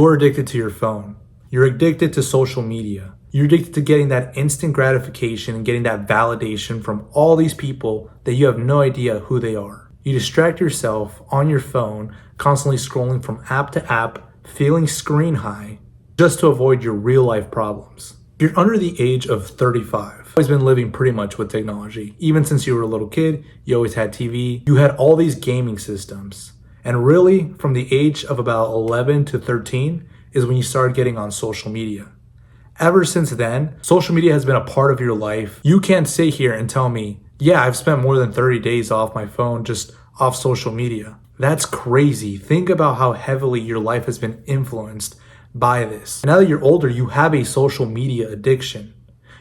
You're addicted to your phone. You're addicted to social media. You're addicted to getting that instant gratification and getting that validation from all these people that you have no idea who they are. You distract yourself on your phone, constantly scrolling from app to app, feeling screen high, just to avoid your real life problems. If you're under the age of 35, you've always been living pretty much with technology. Even since you were a little kid, you always had TV. You had all these gaming systems. And really, from the age of about 11 to 13 is when you started getting on social media. Ever since then, social media has been a part of your life. You can't sit here and tell me, yeah, I've spent more than 30 days off my phone, just off social media. That's crazy. Think about how heavily your life has been influenced by this. Now that you're older, you have a social media addiction.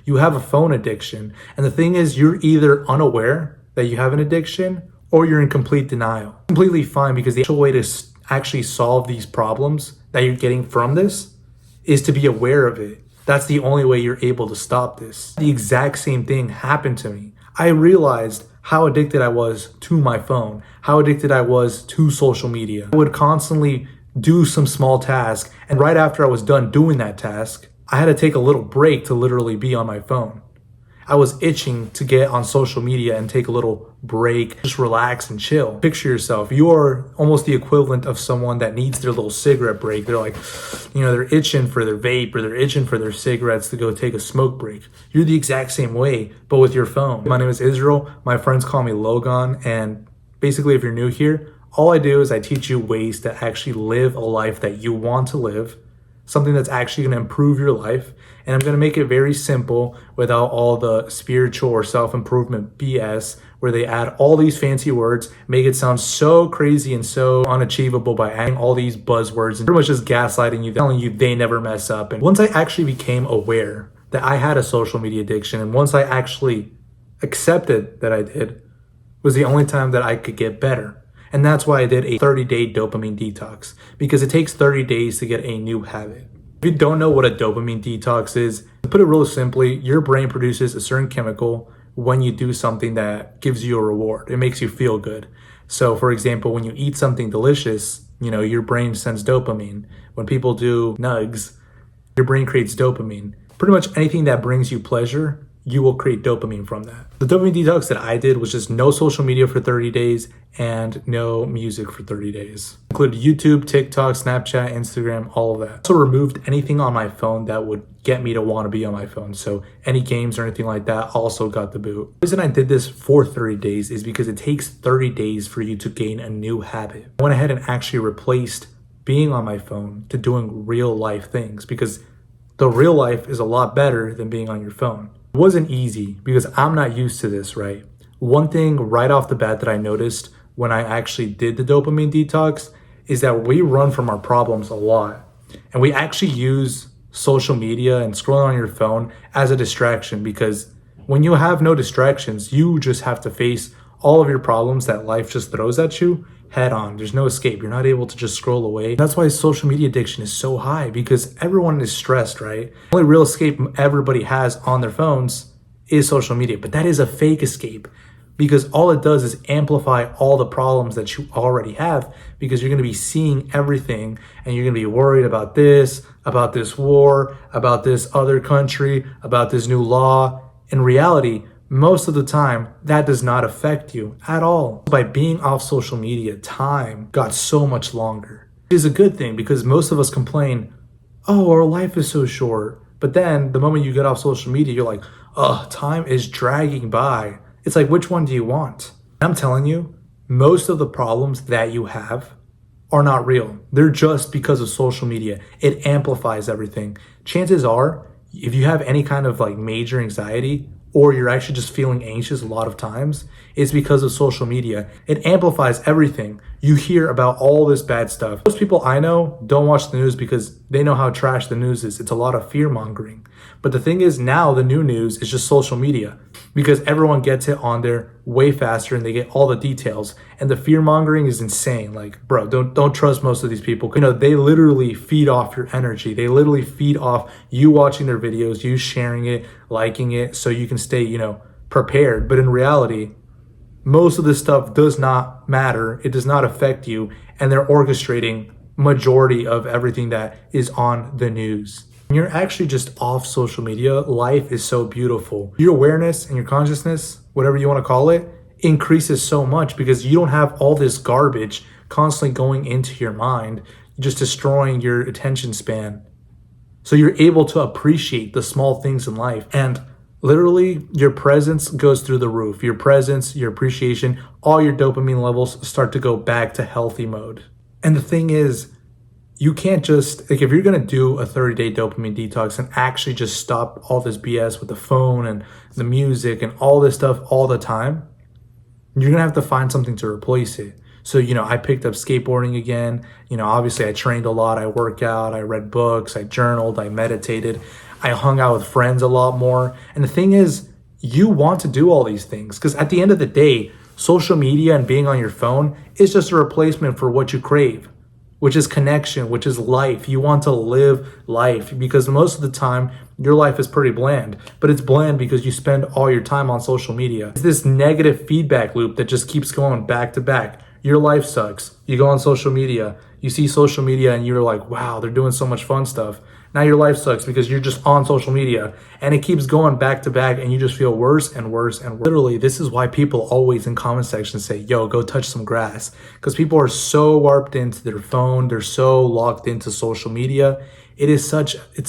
You have a phone addiction. And the thing is, you're either unaware that you have an addiction or you're in complete denial. Completely fine, because the actual way to actually solve these problems that you're getting from this is to be aware of it. That's the only way you're able to stop this. The exact same thing happened to me. I realized how addicted I was to my phone, how addicted I was to social media. I would constantly do some small task, and right after I was done doing that task, I had to take a little break to literally be on my phone. I was itching to get on social media and take a little break, just relax and chill. Picture yourself, you're almost the equivalent of someone that needs their little cigarette break. They're like, they're itching for their vape or they're itching for their cigarettes to go take a smoke break. You're the exact same way, but with your phone. My name is Israel. My friends call me Logan. And basically, if you're new here, all I do is I teach you ways to actually live a life that you want to live, something that's actually going to improve your life. And I'm going to make it very simple without all the spiritual or self-improvement BS where they add all these fancy words, make it sound so crazy and so unachievable by adding all these buzzwords and pretty much just gaslighting you, telling you they never mess up. And once I actually became aware that I had a social media addiction, and once I actually accepted that I did, was the only time that I could get better. And that's why I did a 30-day dopamine detox, because it takes 30 days to get a new habit. If you don't know what a dopamine detox is, to put it really simply, your brain produces a certain chemical when you do something that gives you a reward. It makes you feel good. So for example, when you eat something delicious, your brain sends dopamine. When people do nugs, your brain creates dopamine. Pretty much anything that brings you pleasure, you will create dopamine from that. The dopamine detox that I did was just no social media for 30 days and no music for 30 days. Included YouTube, TikTok, Snapchat, Instagram, all of that. Also removed anything on my phone that would get me to want to be on my phone. So any games or anything like that also got the boot. The reason I did this for 30 days is because it takes 30 days for you to gain a new habit. I went ahead and actually replaced being on my phone to doing real life things, because the real life is a lot better than being on your phone. It wasn't easy because I'm not used to this, right? One thing right off the bat that I noticed when I actually did the dopamine detox is that we run from our problems a lot. And we actually use social media and scrolling on your phone as a distraction, because when you have no distractions, you just have to face all of your problems that life just throws at you head on. There's no escape. You're not able to just scroll away. That's why social media addiction is so high, because everyone is stressed, right? The only real escape everybody has on their phones is social media, but that is a fake escape, because all it does is amplify all the problems that you already have, because you're going to be seeing everything and you're going to be worried about this war, about this other country, about this new law. In reality, most of the time, that does not affect you at all. By being off social media, time got so much longer. It is a good thing, because most of us complain, oh, our life is so short. But then the moment you get off social media, you're like, oh, time is dragging by. It's like, which one do you want? I'm telling you, most of the problems that you have are not real. They're just because of social media. It amplifies everything. Chances are, if you have any kind of major anxiety, or you're actually just feeling anxious a lot of times, it's because of social media. It amplifies everything. You hear about all this bad stuff. Most people I know don't watch the news because they know how trash the news is. It's a lot of fear mongering. But the thing is, now the new news is just social media, because everyone gets it on there way faster and they get all the details. And the fear mongering is insane. Bro, don't trust most of these people. They literally feed off your energy. They literally feed off you watching their videos, you sharing it, liking it, so you can stay, prepared. But in reality, most of this stuff does not matter. It does not affect you. And they're orchestrating majority of everything that is on the news. When you're actually just off social media, life is so beautiful. Your awareness and your consciousness, whatever you want to call it, increases so much because you don't have all this garbage constantly going into your mind, just destroying your attention span. So you're able to appreciate the small things in life. And literally, your presence goes through the roof. Your presence, your appreciation, all your dopamine levels start to go back to healthy mode. And the thing is, you can't just, like, if you're going to do a 30-day dopamine detox and actually just stop all this BS with the phone and the music and all this stuff all the time, you're going to have to find something to replace it. So, I picked up skateboarding again. Obviously I trained a lot. I work out, I read books, I journaled, I meditated. I hung out with friends a lot more. And the thing is, you want to do all these things because at the end of the day, social media and being on your phone is just a replacement for what you crave, which is connection, which is life. You want to live life because most of the time your life is pretty bland, but it's bland because you spend all your time on social media. It's this negative feedback loop that just keeps going back to back. Your life sucks. You go on social media, you see social media and you're like, wow, they're doing so much fun stuff. Now your life sucks because you're just on social media and it keeps going back to back and you just feel worse and worse and worse. Literally, this is why people always in comment sections say, yo, go touch some grass. Because people are so warped into their phone. They're so locked into social media. It's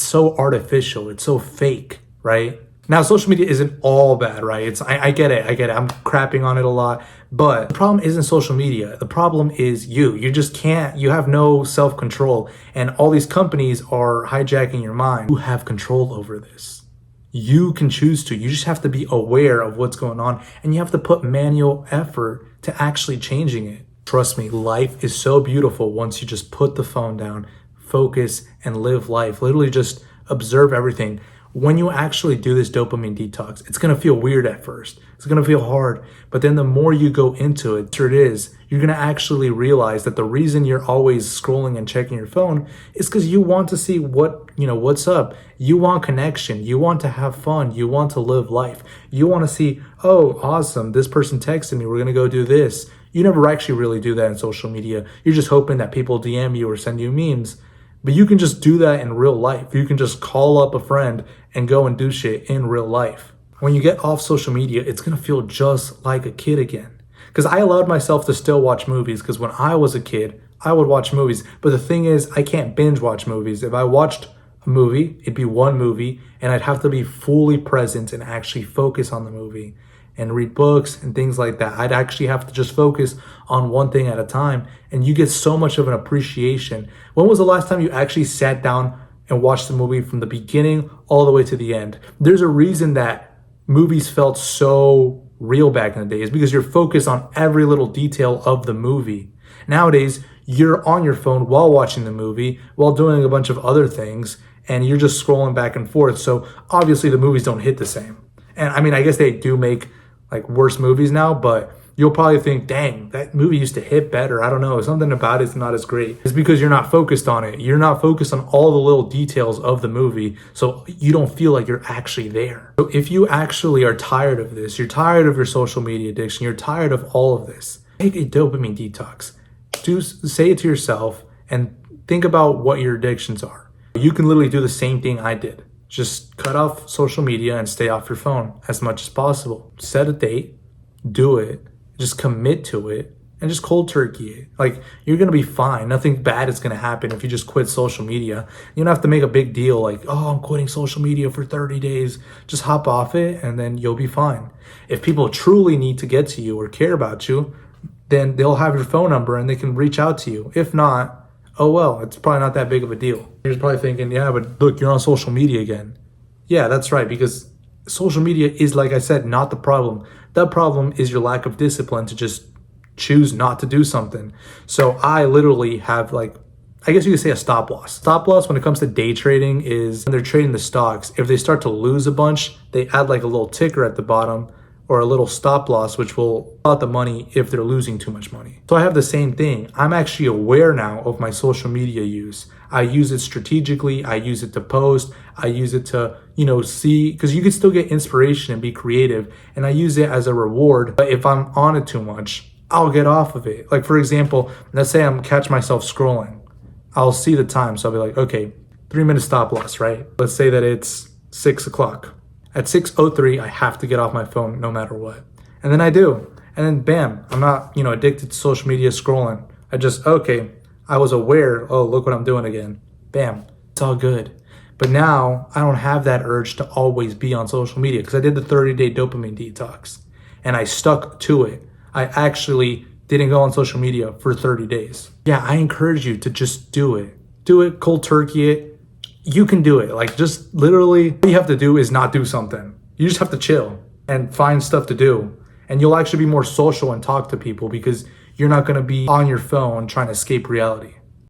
so artificial. It's so fake, right? Now, social media isn't all bad, right? I get it. I'm crapping on it a lot. But the problem isn't social media. The problem is you. You have no self-control. And all these companies are hijacking your mind. You have control over this. You can choose to. You just have to be aware of what's going on. And you have to put manual effort to actually changing it. Trust me, life is so beautiful once you just put the phone down, focus, and live life. Literally just observe everything. When you actually do this dopamine detox, it's going to feel weird at first. It's going to feel hard. But then the more you go into it, you're going to actually realize that the reason you're always scrolling and checking your phone is because you want to see what's up. You want connection. You want to have fun. You want to live life. You want to see, oh, awesome, this person texted me. We're going to go do this. You never actually really do that in social media. You're just hoping that people DM you or send you memes. But you can just do that in real life. You can just call up a friend and go and do shit in real life. When you get off social media, it's going to feel just like a kid again. Because I allowed myself to still watch movies because when I was a kid, I would watch movies. But the thing is, I can't binge watch movies. If I watched a movie, it'd be one movie and I'd have to be fully present and actually focus on the movie and read books and things like that. I'd actually have to just focus on one thing at a time. And you get so much of an appreciation. When was the last time you actually sat down and watched the movie from the beginning all the way to the end? There's a reason that movies felt so real back in the day is because you're focused on every little detail of the movie. Nowadays, you're on your phone while watching the movie, while doing a bunch of other things, and you're just scrolling back and forth. So obviously the movies don't hit the same. And I mean, I guess they do make like worse movies now, but you'll probably think, dang, that movie used to hit better. I don't know. Something about it's not as great. It's because you're not focused on it. You're not focused on all the little details of the movie. So you don't feel like you're actually there. So if you actually are tired of this, you're tired of your social media addiction, you're tired of all of this, take a dopamine detox. Say it to yourself and think about what your addictions are. You can literally do the same thing I did. Just cut off social media and stay off your phone as much as possible. Set a date, do it, just commit to it, and just cold turkey it. Like, you're gonna be fine. Nothing bad is gonna happen if you just quit social media. You don't have to make a big deal like, oh, I'm quitting social media for 30 days. Just hop off it and then you'll be fine. If people truly need to get to you or care about you, then they'll have your phone number and they can reach out to you. If not, oh well, it's probably not that big of a deal. You're probably thinking, yeah, but look, you're on social media again. Yeah, that's right, because social media is, like I said, not the problem. The problem is your lack of discipline to just choose not to do something. So I literally have, like, I guess you could say a stop loss. Stop loss when it comes to day trading is when they're trading the stocks. If they start to lose a bunch, they add like a little ticker at the bottom or a little stop loss, which will out the money if they're losing too much money. So I have the same thing. I'm actually aware now of my social media use. I use it strategically. I use it to post. I use it to, see, because you can still get inspiration and be creative. And I use it as a reward. But if I'm on it too much, I'll get off of it. Like, for example, let's say I'm catch myself scrolling. I'll see the time. So I'll be like, okay, 3 minute stop loss, right? Let's say that it's 6 o'clock. At 6:03, I have to get off my phone no matter what. And then I do. And then bam, I'm not, addicted to social media scrolling. I just, okay, I was aware, oh, look what I'm doing again. Bam, it's all good. But now I don't have that urge to always be on social media because I did the 30-day dopamine detox and I stuck to it. I actually didn't go on social media for 30 days. Yeah, I encourage you to just do it. Do it, cold turkey it. You can do it. Like, just literally, all you have to do is not do something. You just have to chill and find stuff to do. And you'll actually be more social and talk to people because you're not going to be on your phone trying to escape reality.